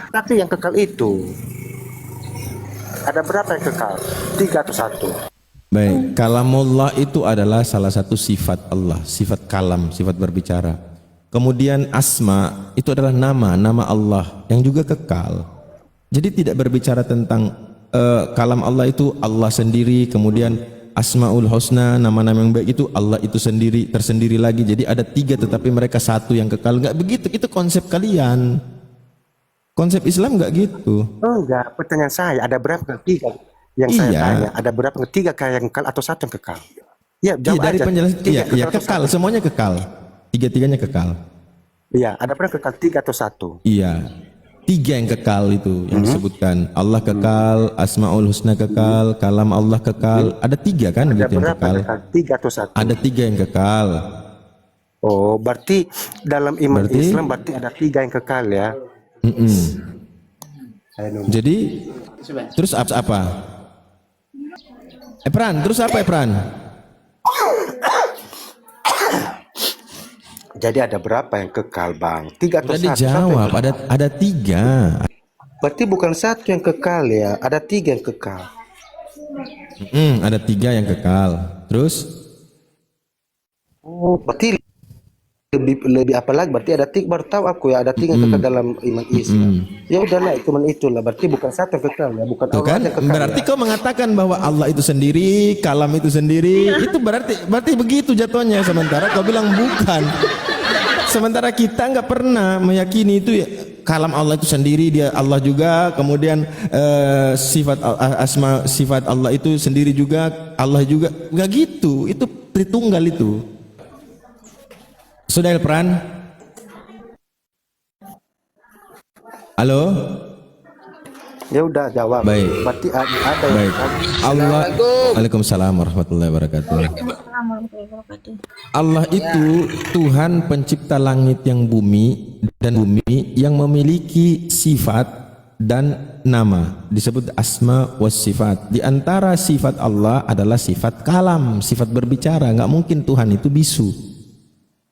Tapi yang kekal itu ada berapa yang kekal? Tiga atau satu? Baik, kalamullah itu adalah salah satu sifat Allah, sifat kalam, sifat berbicara. Kemudian asma itu adalah nama Allah yang juga kekal. Jadi tidak berbicara tentang kalam Allah itu Allah sendiri, kemudian asmaul husna, nama-nama yang baik itu Allah itu sendiri, tersendiri lagi. Jadi ada tiga tetapi mereka satu yang kekal. Enggak begitu, itu konsep kalian. Konsep Islam enggak gitu. Oh enggak, pertanyaan saya ada berapa tiga? Yang saya Iya. tanya ada berapa tiga yang kekal atau satu yang kekal? Ya Iya, jawab dari aja. penjelasan Tiga iya, iya atau kekal, satu? semuanya kekal. Tiga-tiganya kekal. Iya, ada berapa kekal tiga atau satu? Iya. Tiga yang kekal itu yang disebutkan. Allah kekal, Asmaul Husna kekal, kalam Allah kekal. Ada tiga kan Ada gitu yang berapa kekal. kekal? Tiga atau satu? Ada tiga yang kekal. Oh, berarti dalam iman Berarti Islam berarti ada tiga yang kekal ya? mm-mm. Saya nunggu. Jadi terus apa? Epran, terus apa Epran? Jadi ada berapa yang kekal, Bang? Tiga atau Udah satu? Satu yang dijawab, kekal. ada tiga. Berarti bukan satu yang kekal ya? Ada tiga yang kekal. Ada tiga yang kekal. Terus Oh, berarti lebih apa lagi? Berarti ada tiga. Baru tahu aku ya ada tiga yang kekal dalam iman Islam. Ya udahlah, cuman itulah. Berarti bukan satu yang kekal ya? Bukan tuh Allah kan, yang kekal. berarti Ya? kau mengatakan bahwa Allah itu sendiri, kalam itu sendiri, itu berarti begitu jatuhnya. Sementara kau bilang bukan. Sementara kita nggak pernah meyakini itu ya, kalam Allah itu sendiri, dia Allah juga, kemudian sifat Allah itu sendiri juga, Allah juga, nggak gitu. Itu Tritunggal itu. Sudah Elpran? Halo? Ya udah jawab. Baik. Berarti ada yang Baik. kekal. Allah. Waalaikumsalam warahmatullahi wabarakatuh. Allah itu Tuhan pencipta langit yang bumi dan bumi yang memiliki sifat dan nama, disebut asma was sifat. Di antara sifat Allah adalah sifat kalam, sifat berbicara. Nggak mungkin Tuhan itu bisu.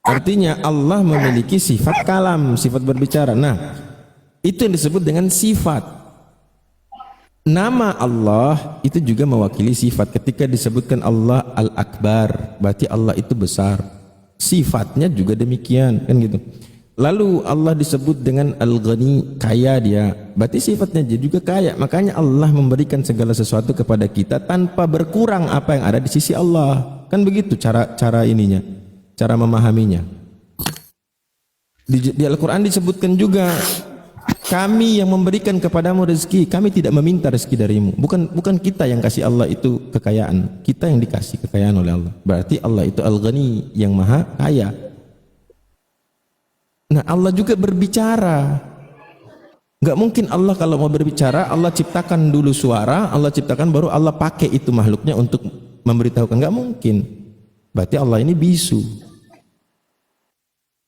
Artinya Allah memiliki sifat kalam, sifat berbicara. Nah, itu yang disebut dengan sifat. Nama Allah itu juga mewakili sifat. Ketika disebutkan Allah Al-Akbar, berarti Allah itu besar. Sifatnya juga demikian, kan gitu. Lalu Allah disebut dengan Al-Ghani, kaya dia. Berarti sifatnya dia juga kaya. Makanya Allah memberikan segala sesuatu kepada kita tanpa berkurang apa yang ada di sisi Allah. Kan begitu cara ininya, cara memahaminya. Di Al-Quran disebutkan juga, kami yang memberikan kepadamu rezeki, kami tidak meminta rezeki darimu. Bukan kita yang kasih Allah itu kekayaan, kita yang dikasih kekayaan oleh Allah. Berarti Allah itu Al-Ghani, yang maha kaya. Nah, Allah juga berbicara. Nggak mungkin Allah kalau mau berbicara, Allah ciptakan dulu suara, Allah ciptakan baru Allah pakai itu makhluknya untuk memberitahukan. Nggak mungkin. Berarti Allah ini bisu.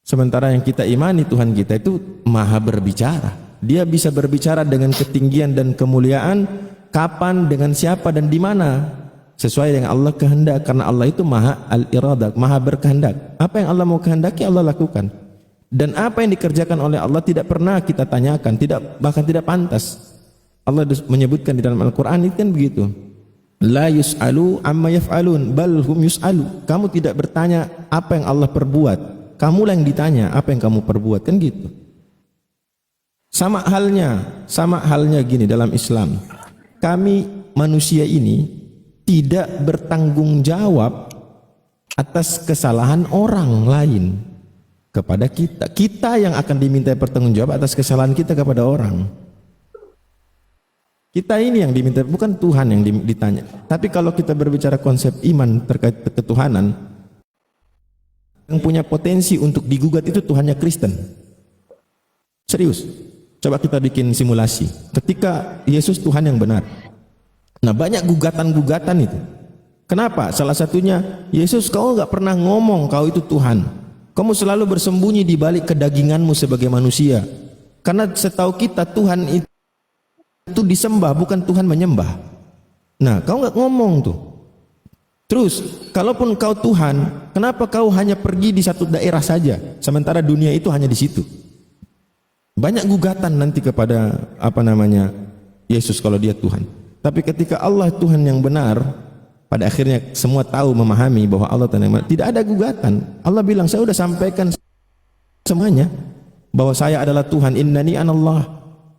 Sementara yang kita imani, Tuhan kita itu maha berbicara. Dia bisa berbicara dengan ketinggian dan kemuliaan, kapan, dengan siapa, dan di mana, sesuai dengan Allah kehendak. Karena Allah itu maha al-iradah, maha berkehendak. Apa yang Allah mau kehendaki, Allah lakukan. Dan apa yang dikerjakan oleh Allah tidak pernah kita tanyakan, bahkan tidak pantas. Allah menyebutkan di dalam Al-Quran itu kan begitu. La yus'alu amma yaf'alun bal hum yus'alu. Kamu tidak bertanya apa yang Allah perbuat, kamulah yang ditanya apa yang kamu perbuat, kan gitu. Sama halnya gini dalam Islam. Kami manusia ini tidak bertanggung jawab atas kesalahan orang lain kepada kita. Kita yang akan diminta pertanggungjawab atas kesalahan kita kepada orang. Kita ini yang diminta, bukan Tuhan yang ditanya. Tapi kalau kita berbicara konsep iman terkait ketuhanan, yang punya potensi untuk digugat itu Tuhannya Kristen. Serius. Coba kita bikin simulasi. Ketika Yesus Tuhan yang benar. Nah, banyak gugatan-gugatan itu. Kenapa? Salah satunya, Yesus, kau nggak pernah ngomong kau itu Tuhan. Kamu selalu bersembunyi di balik kedaginganmu sebagai manusia. Karena setahu kita Tuhan itu disembah, bukan Tuhan menyembah. Nah, kau nggak ngomong tuh. Terus, kalaupun kau Tuhan, kenapa kau hanya pergi di satu daerah saja, sementara dunia itu hanya di situ? Banyak gugatan nanti kepada apa namanya Yesus kalau dia Tuhan. Tapi ketika Allah Tuhan yang benar, pada akhirnya semua tahu memahami bahwa Allah Tuhan yang benar, tidak ada gugatan. Allah bilang, saya sudah sampaikan semuanya bahwa saya adalah Tuhan, innani anallah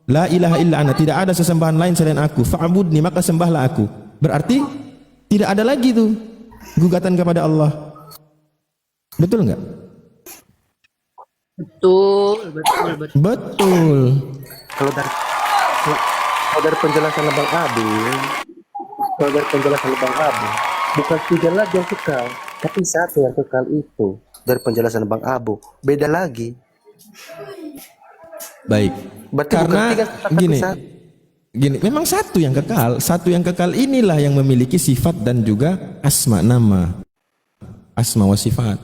la ilaha illa ana, tidak ada sesembahan lain selain aku, fa'budni, maka sembahlah aku. Berarti tidak ada lagi tuh gugatan kepada Allah. Betul enggak? Betul. Kalau dari penjelasan Bang Abi, bukan 3 lagi yang kekal, tapi 1 yang kekal itu. Dari penjelasan Bang Abu, beda lagi. Baik. Berarti Karena bukan 3 tapi gini, 1. gini, memang satu yang kekal inilah yang memiliki sifat dan juga asma, nama, asma wa sifat.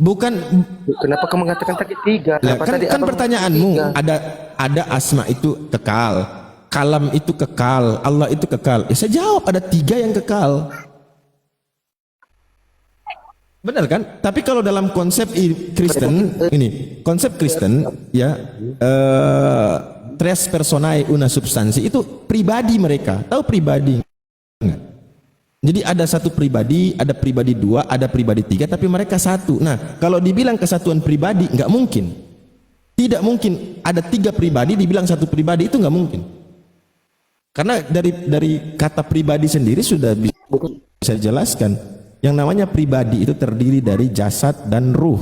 Bukan. Kenapa kamu mengatakan tadi 3? Lah, kan pertanyaanmu ada asma itu kekal, kalam itu kekal, Allah itu kekal. Ya saya jawab ada 3 yang kekal. Benar kan? Tapi kalau dalam konsep Kristen ini, konsep Kristen ya, tres personae una substansi, itu pribadi mereka. Tahu pribadi enggak? Jadi ada satu pribadi, ada pribadi 2, ada pribadi 3, tapi mereka satu. Nah, kalau dibilang kesatuan pribadi, nggak mungkin. Tidak mungkin ada 3 pribadi dibilang satu pribadi, itu nggak mungkin. Karena dari kata pribadi sendiri sudah bisa dijelaskan. Yang namanya pribadi itu terdiri dari jasad dan ruh.